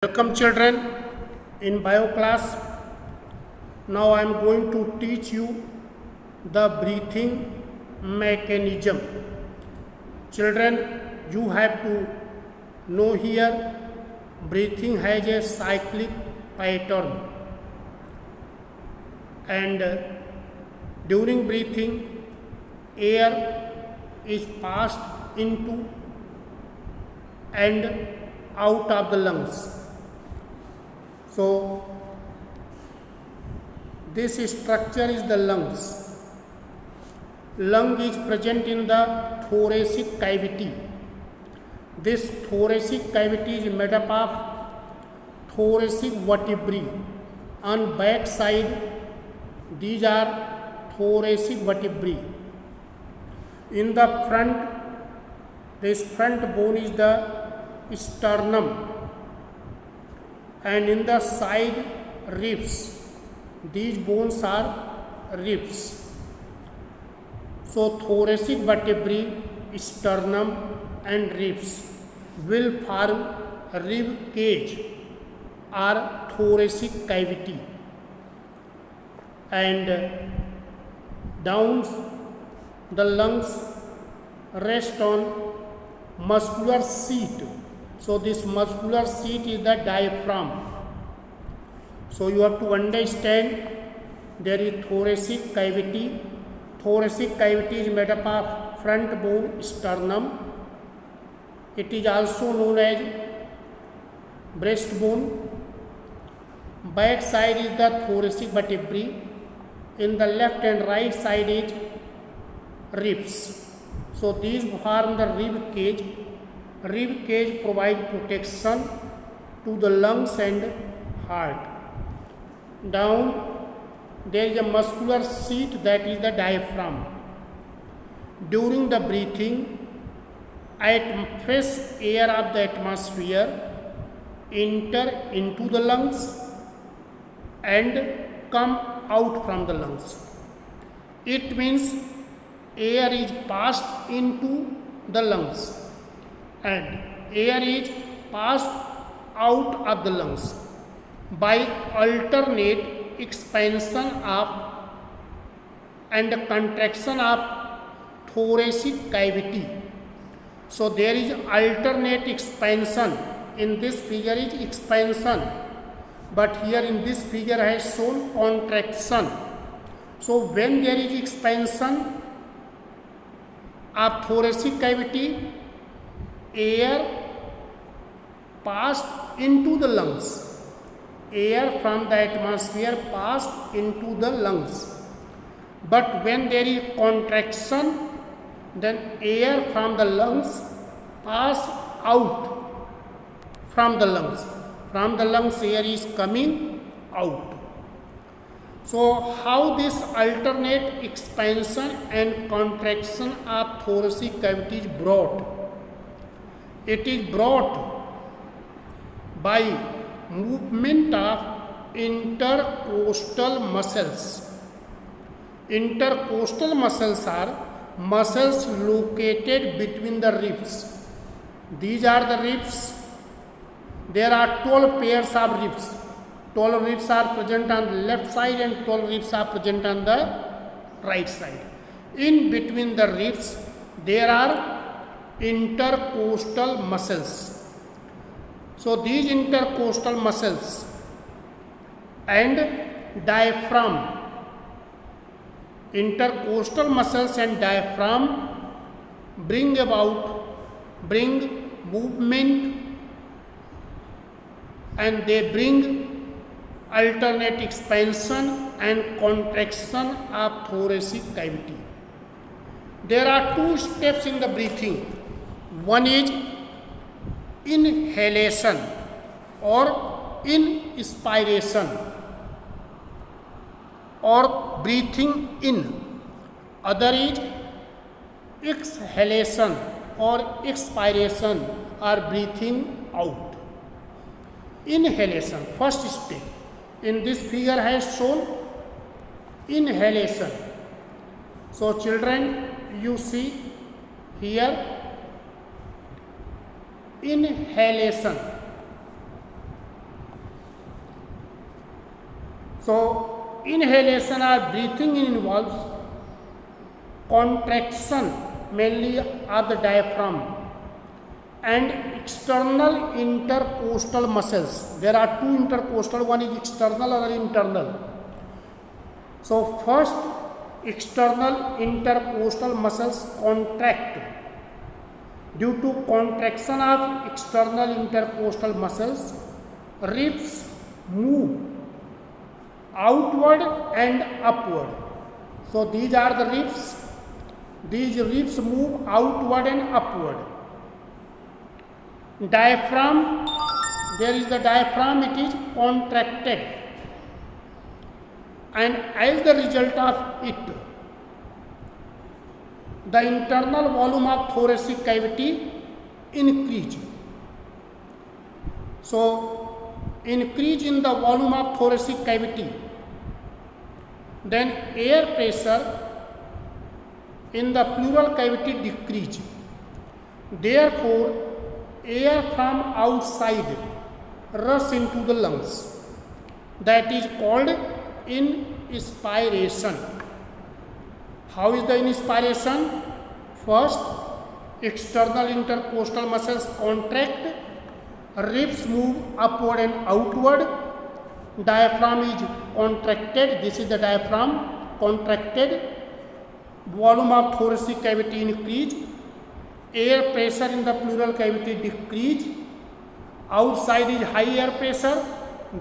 Welcome children in bio class. Now I am going to teach you the breathing mechanism. Children, you have to know here breathing has a cyclic pattern, and during breathing air is passed into and out of the lungs. So this structure is the lungs. Lung is present in the thoracic cavity. This thoracic cavity is made up of thoracic vertebrae. On back side, these are thoracic vertebrae. In the front, this front bone is the sternum, and in the side ribs, these bones are ribs. So thoracic vertebrae, sternum and ribs will form rib cage or thoracic cavity, and down the lungs rest on muscular seat. So this muscular seat is the diaphragm. So you have to understand there is thoracic cavity. Thoracic cavity is made up of front bone, sternum. It is also known as breastbone. Back side is the thoracic vertebrae. In the left and right side is ribs. So these form the rib cage. Rib cage provides protection to the lungs and heart. Down there is a muscular seat, that is the diaphragm. During the breathing, fresh air of the atmosphere enter into the lungs and come out from the lungs. It means air is passed into the lungs and air is passed out of the lungs by alternate expansion of and contraction of thoracic cavity. So there is alternate expansion. In this figure is expansion, but here in this figure has shown contraction. So when there is expansion of thoracic cavity, air passed into the lungs. Air from the atmosphere passed into the lungs. But when there is contraction, then air from the lungs pass out from the lungs. From the lungs air is coming out. So how this alternate expansion and contraction of thoracic cavity is brought? It is brought by movement of intercostal muscles. Intercostal muscles are muscles located between the ribs. These are the ribs. There are 12 pairs of ribs. 12 ribs are present on the left side and 12 ribs are present on the right side. In between the ribs, there are intercostal muscles. So these intercostal muscles and diaphragm, intercostal muscles and diaphragm bring movement, and they bring alternate expansion and contraction of thoracic cavity. There are two steps in the breathing. One is inhalation or inspiration or breathing in. Other is exhalation or expiration or breathing out. Inhalation, first step. In this figure has shown inhalation. So children, you see here inhalation. So inhalation or breathing involves contraction mainly of the diaphragm and external intercostal muscles. There are two intercostal, one is external, other internal. So first, external intercostal muscles contract. Due to contraction of external intercostal muscles, ribs move outward and upward. So these are the ribs. These ribs move outward and upward. Diaphragm, there is the diaphragm, it is contracted, and as the result of it, the internal volume of thoracic cavity increase. So increase in the volume of thoracic cavity, then air pressure in the pleural cavity decrease. Therefore, air from outside rush into the lungs. That is called inspiration. How is the inspiration? First, external intercostal muscles contract, ribs move upward and outward, diaphragm is contracted, this is the diaphragm contracted, volume of thoracic cavity increase, air pressure in the pleural cavity decrease, outside is high air pressure,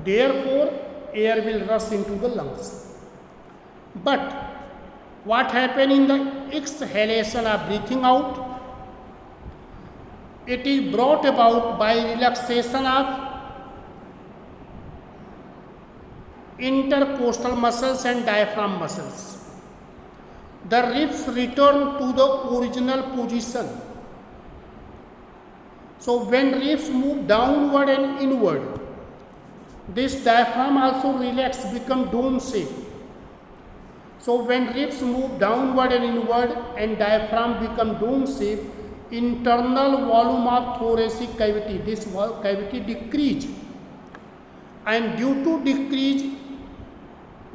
therefore air will rush into the lungs. But what happens in the exhalation or breathing out? It is brought about by relaxation of intercostal muscles and diaphragm muscles. The ribs return to the original position. So when ribs move downward and inward, this diaphragm also relax, become dome shape. So when ribs move downward and inward and diaphragm become dome shape, internal volume of thoracic cavity, this cavity decrease, and due to decrease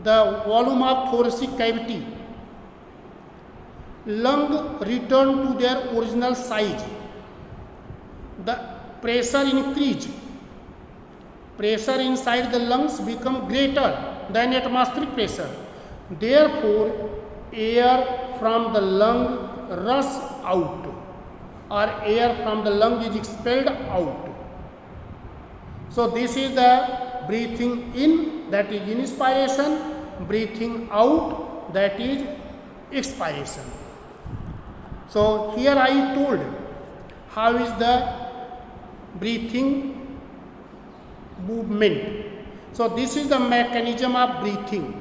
the volume of thoracic cavity, lung return to their original size. The pressure increase. Pressure inside the lungs become greater than atmospheric pressure. Therefore, air from the lung rush out, or air from the lung is expelled out. So this is the breathing in, that is inspiration, breathing out, that is expiration. So here I told how is the breathing movement. So this is the mechanism of breathing.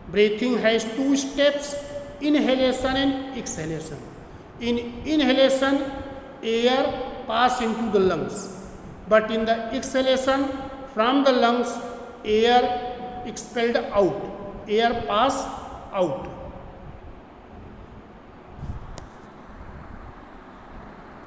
Breathing has two steps, inhalation and exhalation. In inhalation, air passes into the lungs, but in the exhalation, from the lungs, air expelled out, air pass out.